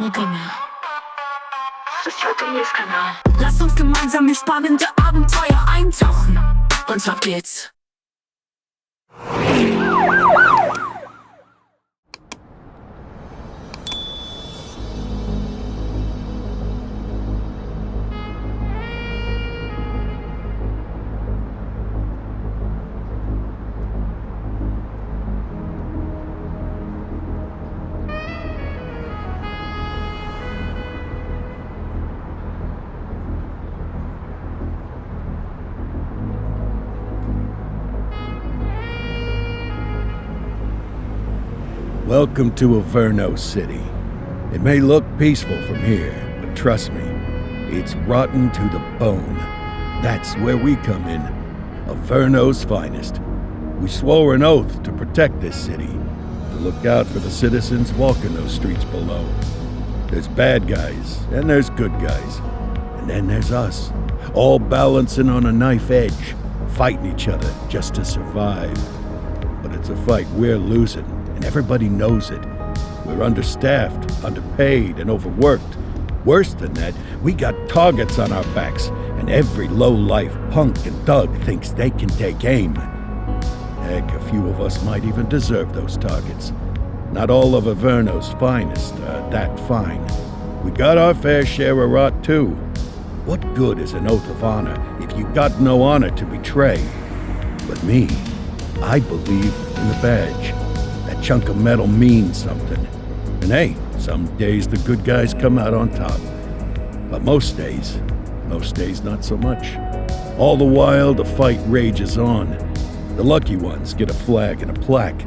Kanal. Svjatomirs Kanal. Lass uns gemeinsam in spannende Abenteuer eintauchen. Und auf geht's. Welcome to Averno City. It may look peaceful from here, but trust me, it's rotten to the bone. That's where we come in, Averno's finest. We swore an oath to protect this city, to look out for the citizens walking those streets below. There's bad guys, and there's good guys. And then there's us, all balancing on a knife edge, fighting each other just to survive. But it's a fight we're losing. And everybody knows it. We're understaffed, underpaid, and overworked. Worse than that, we got targets on our backs, and every low-life punk and thug thinks they can take aim. Heck, a few of us might even deserve those targets. Not all of Averno's finest are that fine. We got our fair share of rot, too. What good is an oath of honor if you got no honor to betray? But me, I believe in the badge. That chunk of metal means something. And hey, some days the good guys come out on top. But most days not so much. All the while, the fight rages on. The lucky ones get a flag and a plaque.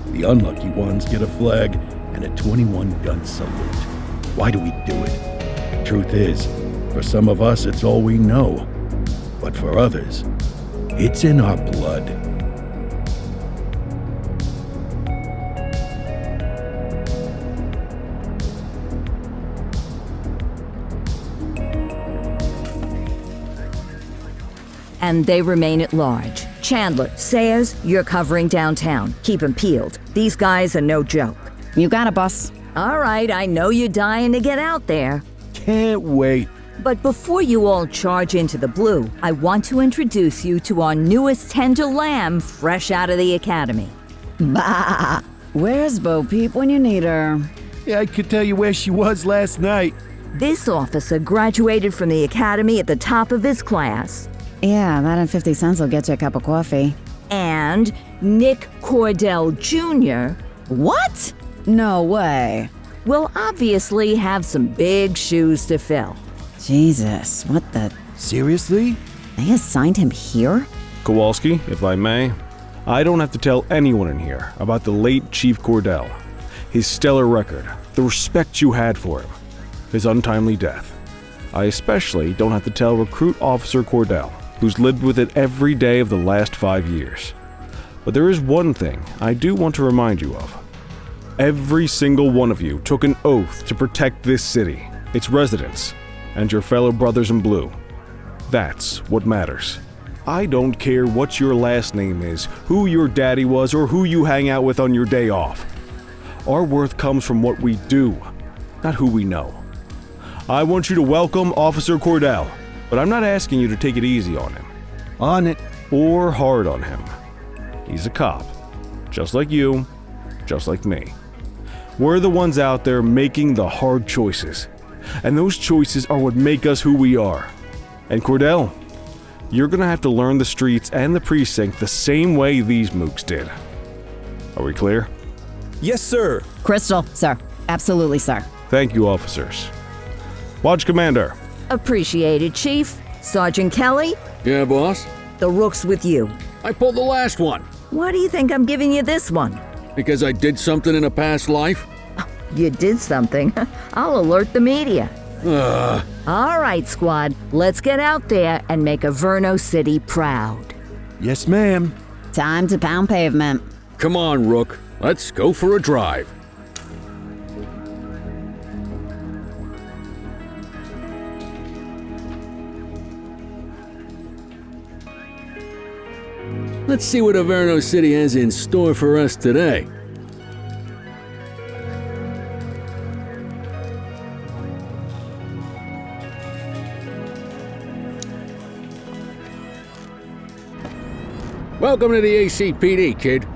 The unlucky ones get a flag and a 21-gun salute. Why do we do it? Truth is, for some of us, it's all we know. But for others, it's in our blood. And they remain at large. Chandler, Sayers, you're covering downtown. Keep 'em peeled. These guys are no joke. You got it, boss. All right, I know you're dying to get out there. Can't wait. But before you all charge into the blue, I want to introduce you to our newest tender lamb fresh out of the academy. Bah! Where's Bo Peep when you need her? Yeah, I could tell you where she was last night. This officer graduated from the academy at the top of his class. Yeah, that and 50 cents will get you a cup of coffee. And Nick Cordell Jr. What? No way. will obviously have some big shoes to fill. Jesus, what the... Seriously? They assigned him here? Kowalski, if I may, I don't have to tell anyone in here about the late Chief Cordell, his stellar record, the respect you had for him, his untimely death. I especially don't have to tell Recruit Officer Cordell, who's lived with it every day of the last 5 years. But there is one thing I do want to remind you of. Every single one of you took an oath to protect this city, its residents, and your fellow brothers in blue. That's what matters. I don't care what your last name is, who your daddy was, or who you hang out with on your day off. Our worth comes from what we do, not who we know. I want you to welcome Officer Cordell, but I'm not asking you to take it easy on him. On it. Or hard on him. He's a cop, just like you, just like me. We're the ones out there making the hard choices, and those choices are what make us who we are. And Cordell, you're gonna have to learn the streets and the precinct the same way these mooks did. Are we clear? Yes, sir. Crystal, sir. Absolutely, sir. Thank you, officers. Watch Commander. Appreciated, Chief. Sergeant Kelly, Yeah, boss? the rook's with you. I pulled the last one. Why do you think I'm giving you this one? Because I did something in a past life? You did something. I'll alert the media. All right, squad. Let's get out there and make Averno City proud. Yes, ma'am. Time to pound pavement. Come on, Rook. Let's go for a drive. Let's see what Averno City has in store for us today. Welcome to the ACPD, kid.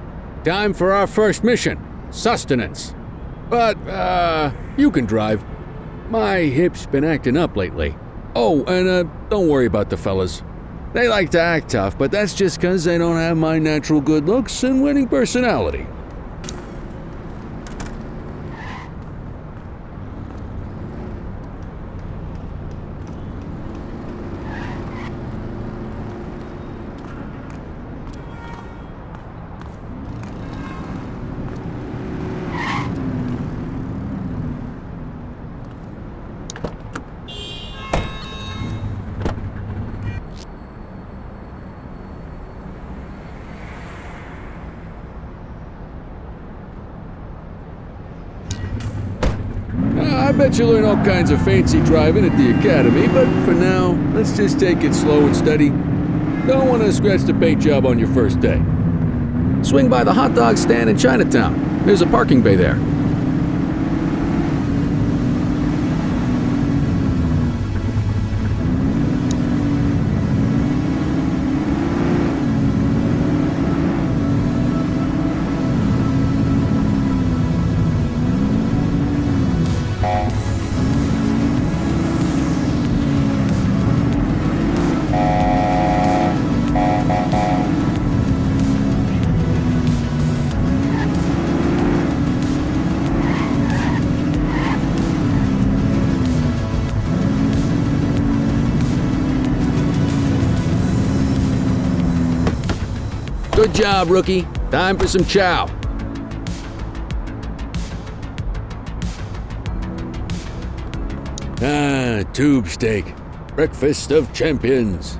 Time for our first mission, sustenance. But, you can drive. My hip's been acting up lately. Oh, and, don't worry about the fellas. They like to act tough, but that's just 'cause they don't have my natural good looks and winning personality. I bet you learn all kinds of fancy driving at the academy, but for now, let's just take it slow and steady. Don't want to scratch the paint job on your first day. Swing by the hot dog stand in Chinatown. There's a parking bay there. Good job, rookie. Time for some chow. Tube steak. Breakfast of champions.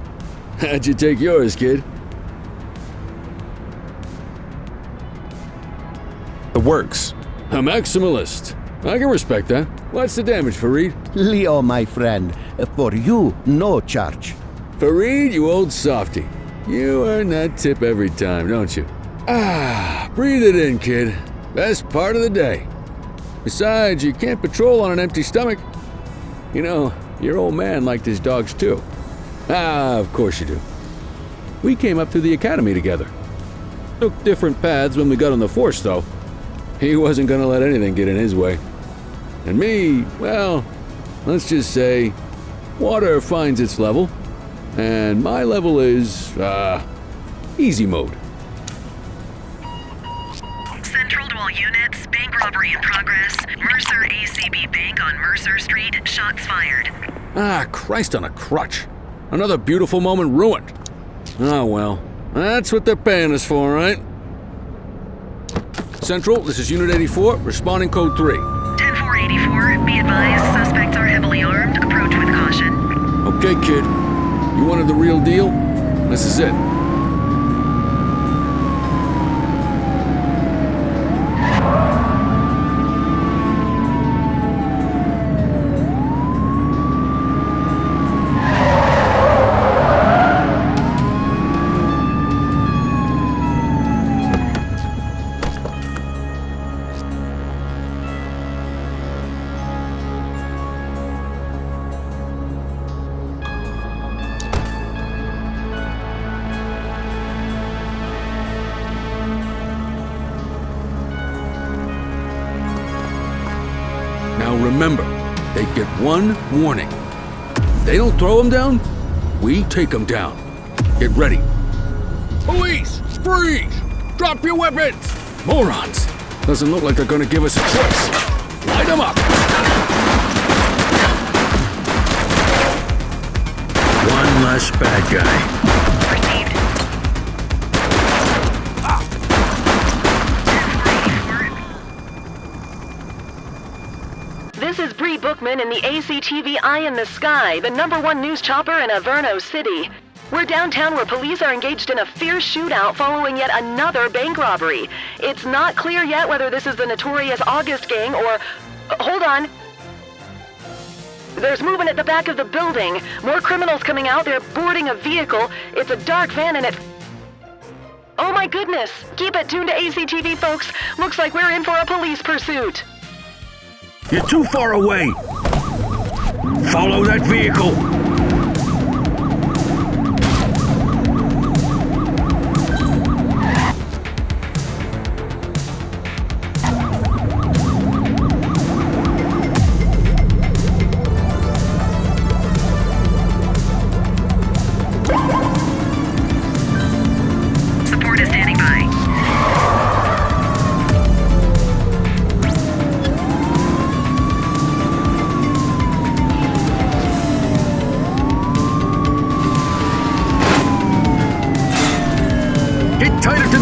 How'd you take yours, kid? It works. A maximalist. I can respect that. What's the damage, Fareed? Leo, my friend, for you, no charge. Fareed, you old softy. You earn that tip every time, don't you? Breathe it in, kid. Best part of the day. Besides, you can't patrol on an empty stomach. You know, your old man liked his dogs too. Of course you do. We came up through the academy together. Took different paths when we got on the force, though. He wasn't gonna let anything get in his way. And me, well, let's just say, water finds its level. And my level is, easy mode. Central to all units, bank robbery in progress. Mercer ACB Bank on Mercer Street, shots fired. Christ on a crutch. Another beautiful moment ruined. Oh well, that's what they're paying us for, right? Central, this is Unit 84, responding code 3. 10-484, be advised, suspects are heavily armed, approach with caution. Okay, kid. You wanted the real deal? This is it. Now remember, they get one warning. If they don't throw them down, we take them down. Get ready. Police! Freeze! Drop your weapons! Morons! Doesn't look like they're gonna give us a choice. Light them up! One less bad guy. Received. This is Bree Bookman in the ACTV Eye in the Sky, the #1 news chopper in Averno City. We're downtown where police are engaged in a fierce shootout following yet another bank robbery. It's not clear yet whether this is the notorious August gang or... hold on. There's movement at the back of the building. More criminals coming out. They're boarding a vehicle. It's a dark van and it... oh my goodness! Keep it tuned to ACTV, folks. Looks like we're in for a police pursuit. You're too far away. Follow that vehicle.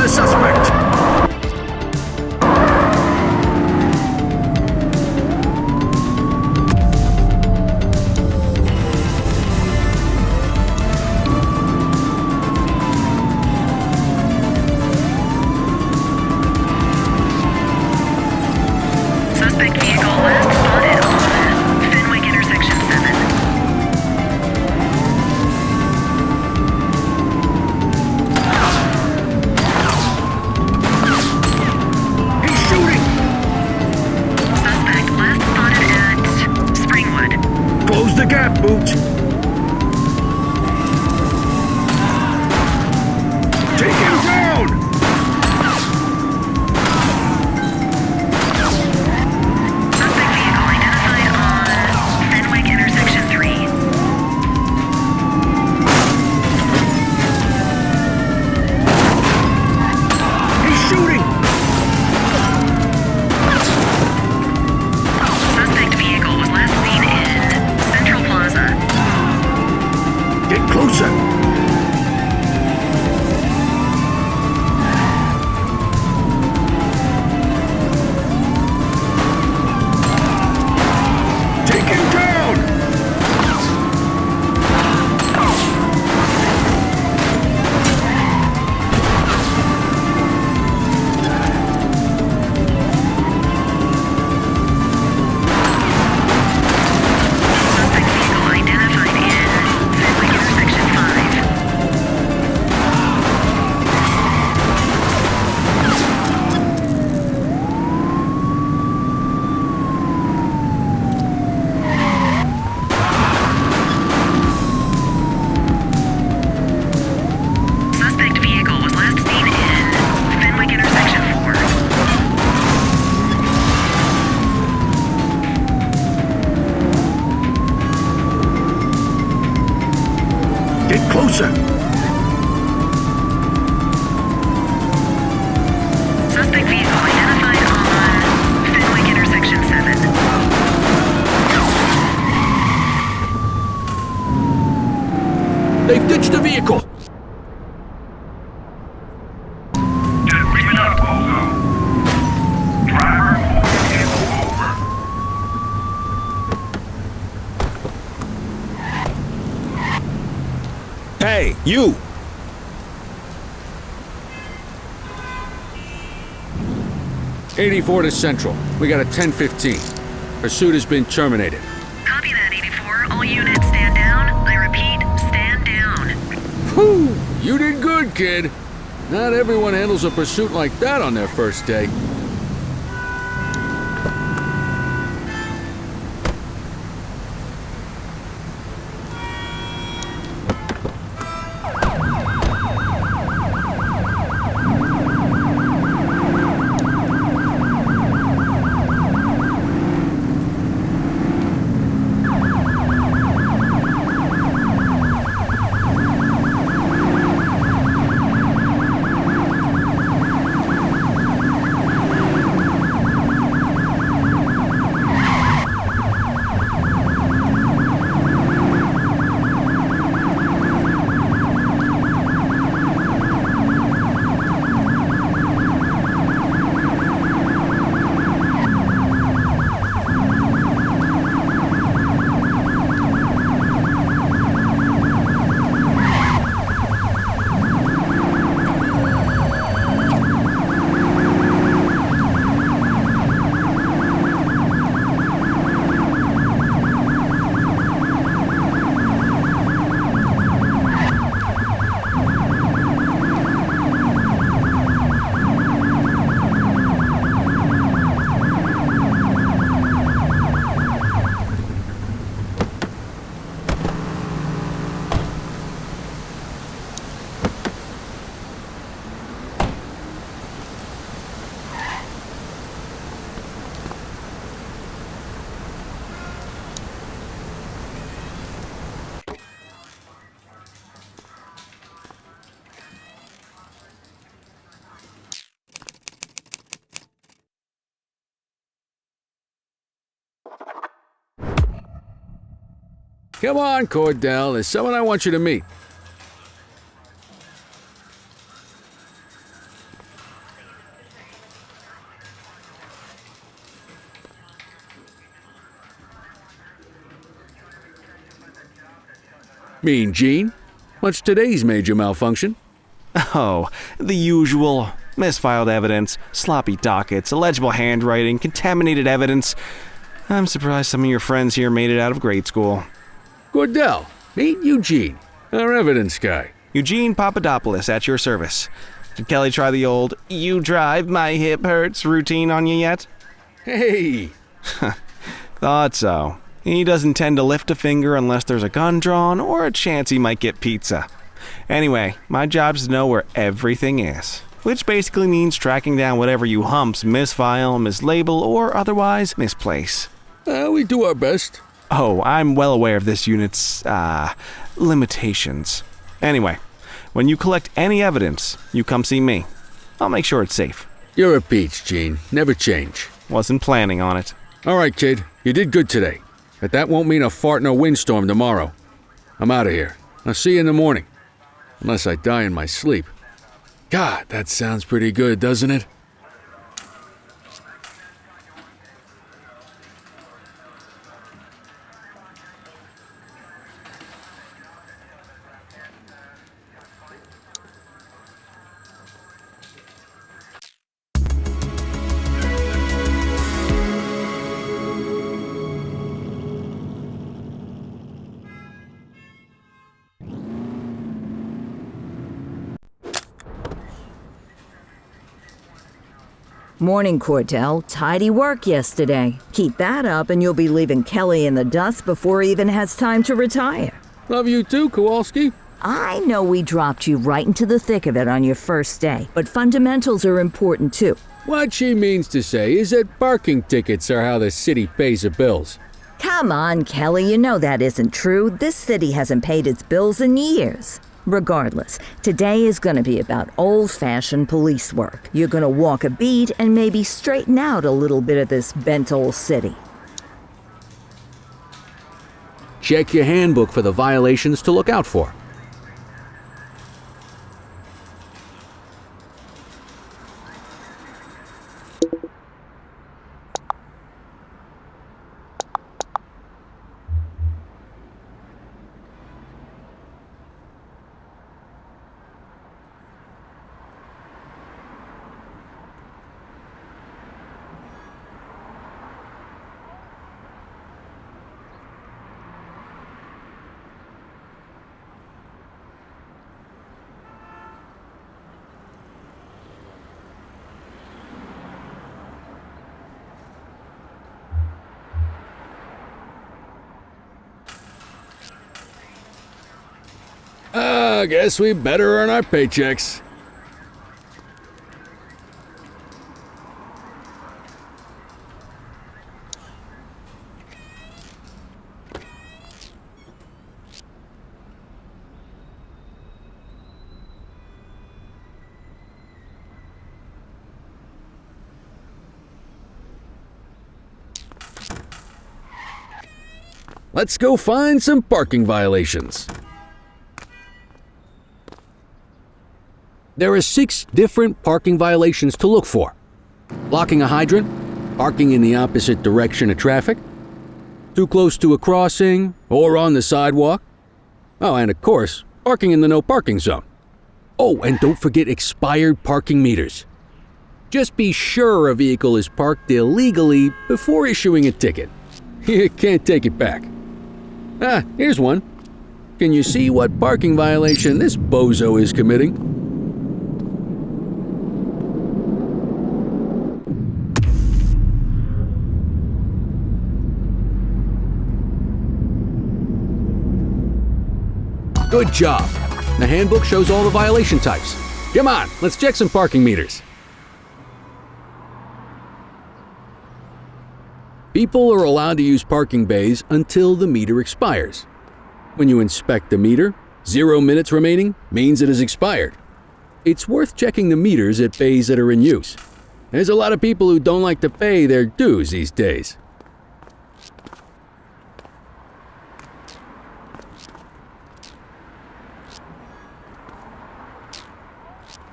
the suspect! Suspect vehicle last spotted on Fenwick intersection 7. He's shooting! Suspect last spotted at Springwood. Close the gap, Boots! Take him down! Suspect vehicle identified on Fenwick intersection 3. He's shooting! Suspect vehicle was last seen in Central Plaza. Get closer! Take him down! Suspect vehicle identified in Fenwick intersection 5. Suspect vehicle was last seen in Fenwick intersection 4. Get closer! Suspect vehicle identified on Fenwick intersection 7. They've ditched the vehicle! Leave it up, Pogo. Driver, pull vehicle over. Hey, you! '84 to Central. We got a 10:15. Pursuit has been terminated. Copy that, 84. All units stand down. I repeat, stand down. Whew! You did good, kid. Not everyone handles a pursuit like that on their first day. Come on, Cordell. There's someone I want you to meet. Mean Gene? What's today's major malfunction? Oh, the usual. Misfiled evidence, sloppy dockets, illegible handwriting, contaminated evidence. I'm surprised some of your friends here made it out of grade school. Cordell, meet Eugene, our evidence guy. Eugene Papadopoulos at your service. Did Kelly try the old, "you drive, my hip hurts" routine on you yet? Hey! Thought so. He doesn't tend to lift a finger unless there's a gun drawn or a chance he might get pizza. Anyway, my job's to know where everything is, which basically means tracking down whatever you humps misfile, mislabel, or otherwise misplace. We do our best. Oh, I'm well aware of this unit's, limitations. Anyway, when you collect any evidence, you come see me. I'll make sure it's safe. You're a peach, Gene. Never change. Wasn't planning on it. All right, kid. You did good today. But that won't mean a fart in a windstorm tomorrow. I'm out of here. I'll see you in the morning. Unless I die in my sleep. God, that sounds pretty good, doesn't it? Morning, Cordell. Tidy work yesterday. Keep that up and you'll be leaving Kelly in the dust before he even has time to retire. Love you too, Kowalski. I know we dropped you right into the thick of it on your first day, but fundamentals are important too. What she means to say is that parking tickets are how the city pays the bills. Come on, Kelly, you know that isn't true. This city hasn't paid its bills in years. Regardless, today is going to be about old-fashioned police work. You're going to walk a beat and maybe straighten out a little bit of this bent old city. Check your handbook for the violations to look out for. I guess we better earn our paychecks. Let's go find some parking violations. There are 6 different parking violations to look for. Blocking a hydrant, parking in the opposite direction of traffic, too close to a crossing or on the sidewalk. Oh, and of course, parking in the no parking zone. Oh, and don't forget expired parking meters. Just be sure a vehicle is parked illegally before issuing a ticket. You can't take it back. Ah, here's one. Can you see what parking violation this bozo is committing? Good job. The handbook shows all the violation types. Come on, let's check some parking meters. People are allowed to use parking bays until the meter expires. When you inspect the meter, 0 minutes remaining means it is expired. It's worth checking the meters at bays that are in use. There's a lot of people who don't like to pay their dues these days.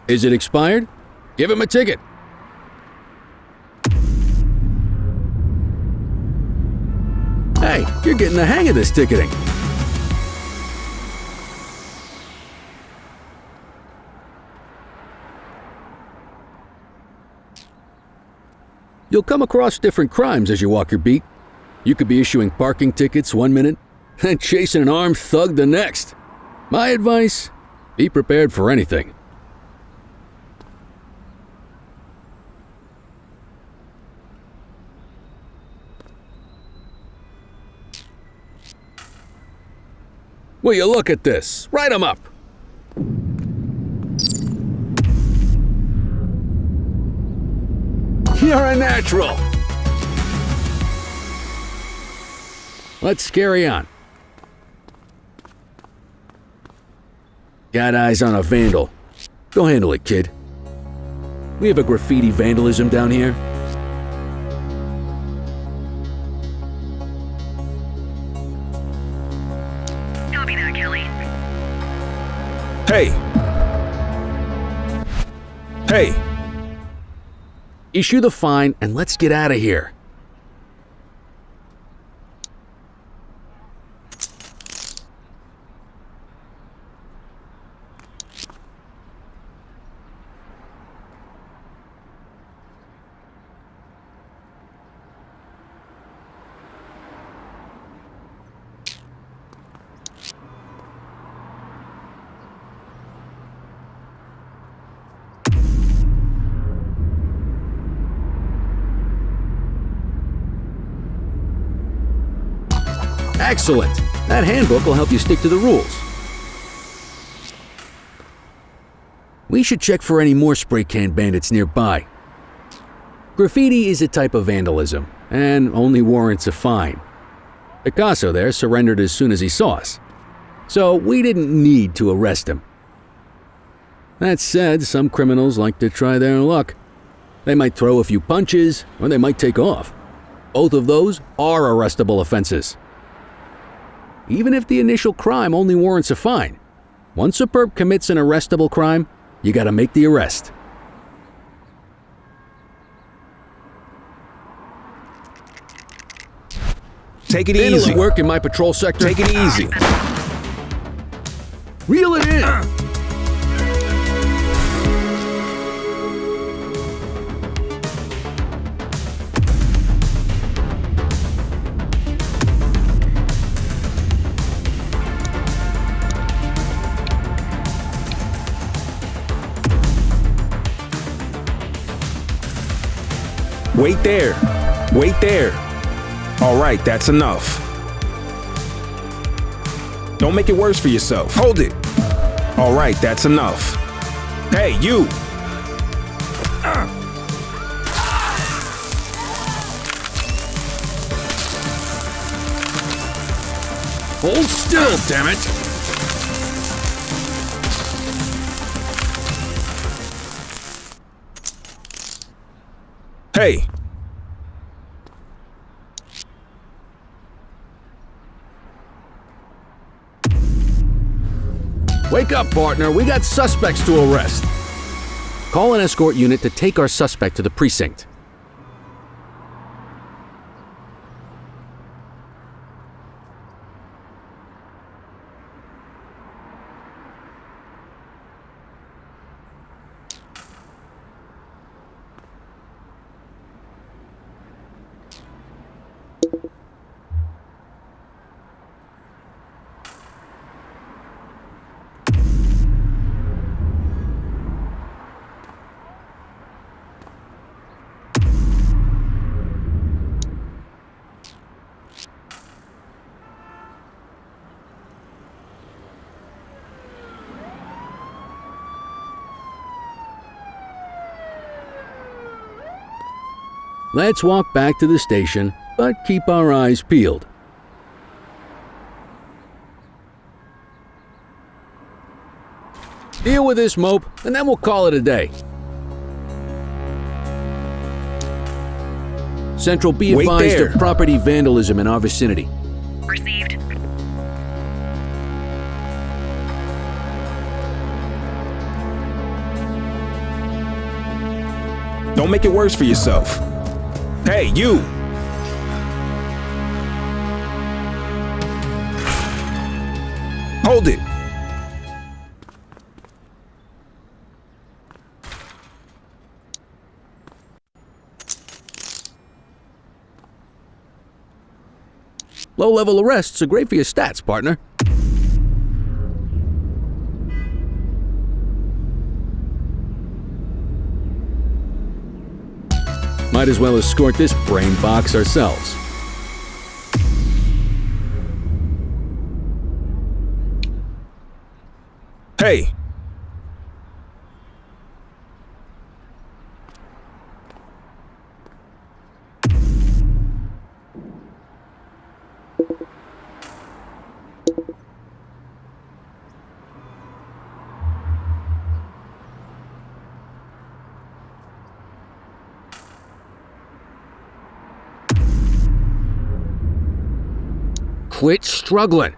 Is it expired? Give him a ticket. Hey, you're getting the hang of this ticketing. You'll come across different crimes as you walk your beat. You could be issuing parking tickets one minute and chasing an armed thug the next. My advice, be prepared for anything. Will you look at this? Write 'em up. You're a natural. Let's carry on. Got eyes on a vandal. Go handle it, kid. We have a graffiti vandalism down here. Copy that, Kelly. Hey! Hey! Issue the fine and let's get out of here. Excellent! That handbook will help you stick to the rules. We should check for any more spray can bandits nearby. Graffiti is a type of vandalism, and only warrants a fine. Picasso there surrendered as soon as he saw us, so we didn't need to arrest him. That said, some criminals like to try their luck. They might throw a few punches, or they might take off. Both of those are arrestable offenses. Even if the initial crime only warrants a fine, once a perp commits an arrestable crime, you gotta make the arrest. Take it Vandals easy. work in my patrol sector. Take it easy. Reel it in. Wait there. Wait there. All right, that's enough. Don't make it worse for yourself. Hold it. All right, that's enough. Hey, you. Hold still, damn it. Hey. Wake up, partner. We got suspects to arrest. Call an escort unit to take our suspect to the precinct. Let's walk back to the station, but keep our eyes peeled. Deal with this mope, and then we'll call it a day. Central, be Wait advised there. of property vandalism in our vicinity. Received. Don't make it worse for yourself. Hey, you. Hold it. Low-level arrests are great for your stats, partner. Might as well escort this brain box ourselves. Hey! Quit struggling.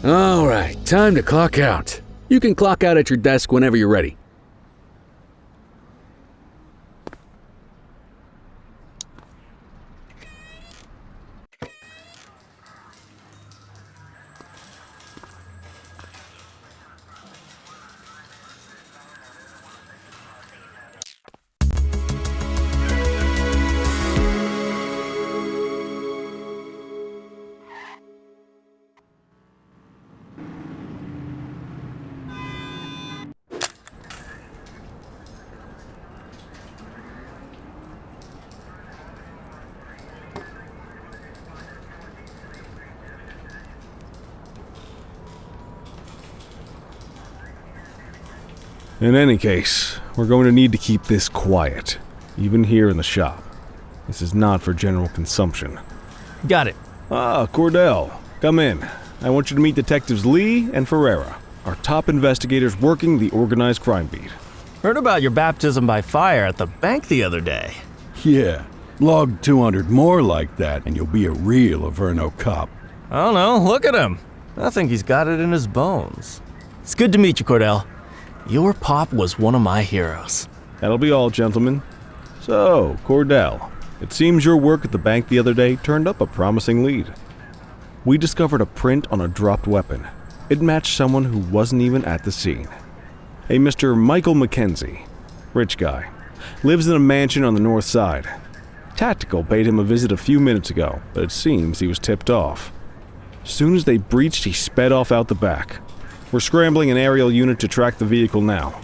All right, time to clock out. You can clock out at your desk whenever you're ready. In any case, we're going to need to keep this quiet, even here in the shop. This is not for general consumption. Got it. Ah, Cordell, come in. I want you to meet Detectives Lee and Ferreira, our top investigators working the organized crime beat. Heard about your baptism by fire at the bank the other day. Yeah, log 200 more like that and you'll be a real Averno cop. I don't know, look at him. I think he's got it in his bones. It's good to meet you, Cordell. Your pop was one of my heroes. That'll be all, gentlemen. So, Cordell, it seems your work at the bank the other day turned up a promising lead. We discovered a print on a dropped weapon. It matched someone who wasn't even at the scene. A Mr. Michael Mackenzie, rich guy, lives in a mansion on the north side. Tactical paid him a visit a few minutes ago, but it seems he was tipped off. As soon as they breached, he sped off out the back. We're scrambling an aerial unit to track the vehicle now.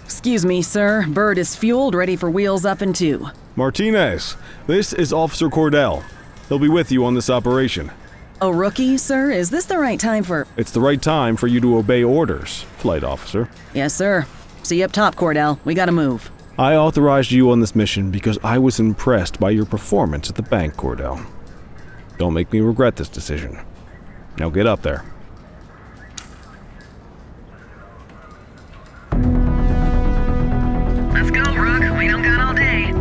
Excuse me, sir. Bird is fueled, ready for wheels up in 2. Martinez, this is Officer Cordell. He'll be with you on this operation. A rookie, sir? Is this the right time for... It's the right time for you to obey orders, flight officer. Yes, sir. See you up top, Cordell. We gotta move. I authorized you on this mission because I was impressed by your performance at the bank, Cordell. Don't make me regret this decision. Now get up there. Let's go, Rook. We don't got all day.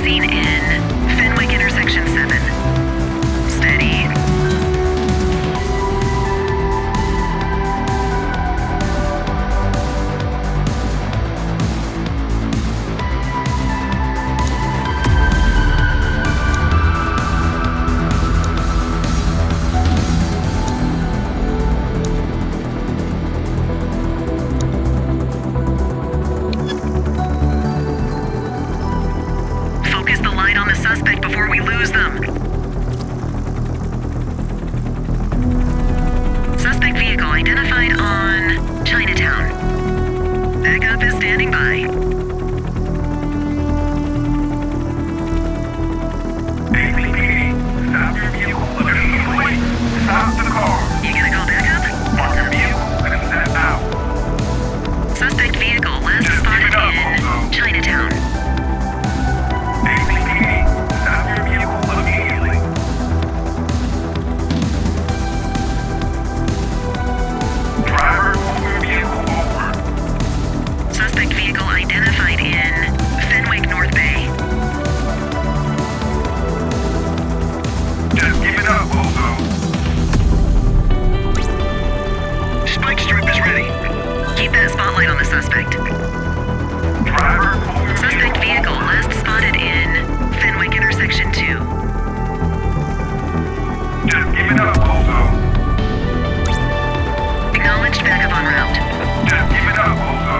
scene in Fenwick intersection 7. Steady. Focus the light on the suspect before we lose them. Suspect vehicle identified on Chinatown. Backup is standing by. APD, stop your vehicle immediately. Stop the car. You gonna call backup? Park your vehicle and step out. Suspect vehicle last Just spotted give it up, in Bozo. Chinatown. APD, stop your vehicle immediately. Driver, pull your vehicle over. Suspect vehicle identified in Fenwick North Bay. Just give it up, Bozo. Spike strip is ready. Keep that spotlight on the suspect. Driver, pull your Suspect vehicle last spotted in Fenwick intersection 2. Just give it up, Bozo. Acknowledged backup en route. Just give it up, Bozo.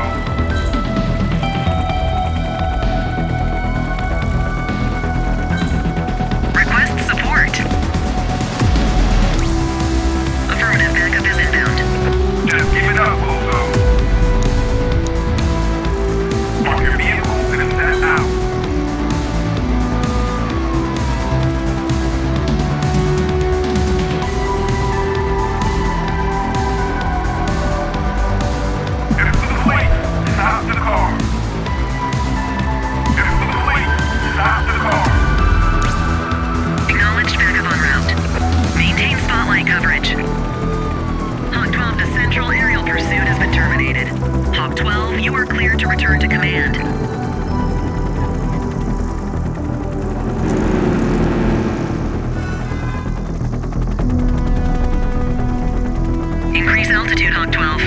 Request support. Affirmative, backup is inbound. Just give it up, Bozo. Park your vehicle and step out. Get to the police. Stop the car. Get to the police. Stop the car. Acknowledged backup en route. Maintain spotlight coverage. Hawk 12 to Central, aerial pursuit has been terminated. Hawk 12, you are cleared to return to command. Increase altitude, Hawk 12.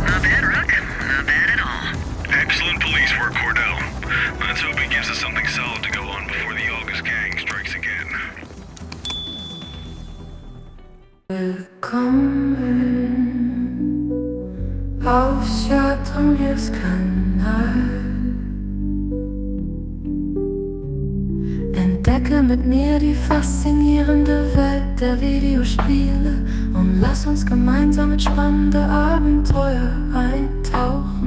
Not bad, Rook. Not bad at all. Excellent police work, Cordell. Let's hope it gives us something solid to go on before the August gang strikes again. Willkommen auf Svjatomirs Kanal. Entdecke mit mir die faszinierende Welt der Videospiele und lass uns gemeinsam in spannende Abenteuer eintauchen.